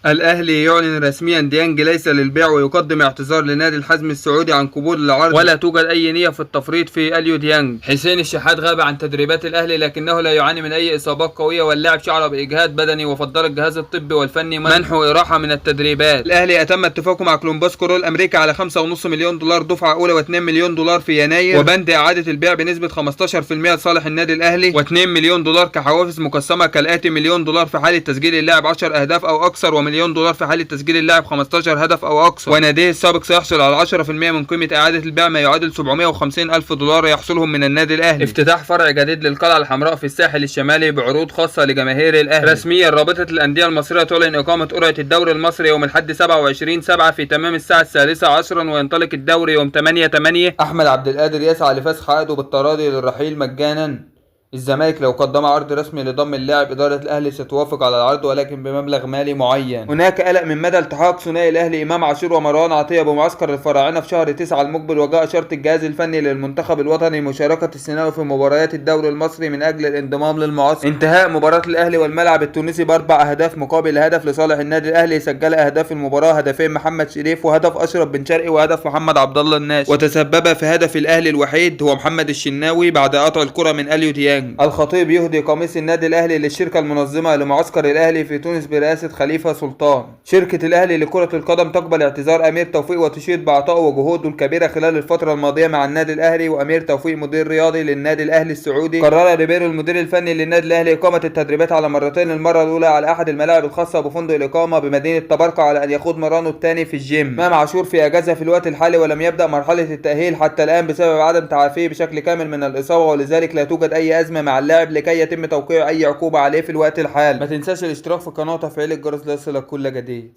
الأهلي يعلن رسميا ديانج ليس للبيع ويقدم اعتذار لنادي الحزم السعودي عن قبول العرض، ولا توجد أي نية في التفريط في أليو ديانج. حسين الشحات غاب عن تدريبات الأهلي لكنه لا يعاني من أي إصابات قوية، واللاعب شعر بإجهاد بدني وفضل الجهاز الطبي والفني منحه إراحة من التدريبات. الأهلي أتم اتفاقه مع كولومبوس كرول الأمريكي على 5.5 مليون دولار دفعة أولى و2 مليون دولار في يناير، وبند إعادة البيع بنسبة 15% لصالح النادي الأهلي، و2 مليون دولار كحوافز مقسمة كالآتي: مليون دولار في حالة تسجيل اللاعب 10 أهداف أو أكثر، ومليون دولار في حالة تسجيل اللاعب 15 هدف أو أكثر. وناديه السابق سيحصل على 10% من قيمة إعادة البيع، ما يعادل 750 ألف دولار يحصلهم من النادي الأهلي. افتتاح فرع جديد للقلعة الحمراء في الساحل الشمالي بعروض خاصة لجماهير الأهلي. رسميا رابطة الأندية المصرية تعلن إقامة قرعة الدوري المصري يوم الأحد 27/7 في تمام الساعة 13 عصرا، وينطلق الدوري يوم 8/8. أحمد عبد القادر يسعى لفسخ عقده بالتراضي للرحيل مجانا. الزمالك لو قدم عرض رسمي لضم اللاعب إدارة الأهلي ستوافق على العرض، ولكن بمبلغ مالي معين. هناك قلق من مدى التحاق ثنائي الأهلي إمام عاشور ومروان عطية بمعسكر الفراعنة في شهر 9 المقبل، وجاء شرط الجهاز الفني للمنتخب الوطني مشاركة السيناوي في مباريات الدوري المصري من أجل الانضمام للمعسكر. انتهاء مباراة الأهلي والملعب التونسي ب4 أهداف مقابل هدف لصالح النادي الأهلي. سجل أهداف المباراة هدفين محمد شريف وهدف أشرف بن شرقي وهدف محمد عبد الله الناشئ، وتسبب في هدف الأهلي الوحيد هو محمد الشناوي بعد قطع الكرة من أليو ديانج. الخطيب يهدي قميص النادي الأهلي للشركة المنظمة لمعسكر الأهلي في تونس برئاسة خليفة سلطان. شركة الأهلي لكرة القدم تقبل اعتذار أمير توفيق وتشيد بعطائه وجهوده الكبيرة خلال الفترة الماضية مع النادي الأهلي. وأمير توفيق مدير رياضي للنادي الأهلي السعودي. قرر ريبيرو المدير الفني للنادي الأهلي إقامة التدريبات على مرتين، المرة الأولى على أحد الملاعب الخاصة بفندق الإقامة بمدينة طبرقة، على أن يخوض مرانه الثاني في الجيم. إمام عاشور في أجازة في الوقت الحالي ولم يبدأ مرحلة التأهيل حتى الآن بسبب عدم تعافيه بشكل كامل من الإصابة، ولذلك لا توجد أي أزمة مع اللاعب لكي يتم توقيع أي عقوبة عليه في الوقت الحالي. ما تنساش الاشتراك في القناة وتفعيل الجرس ليصلك كل جديد.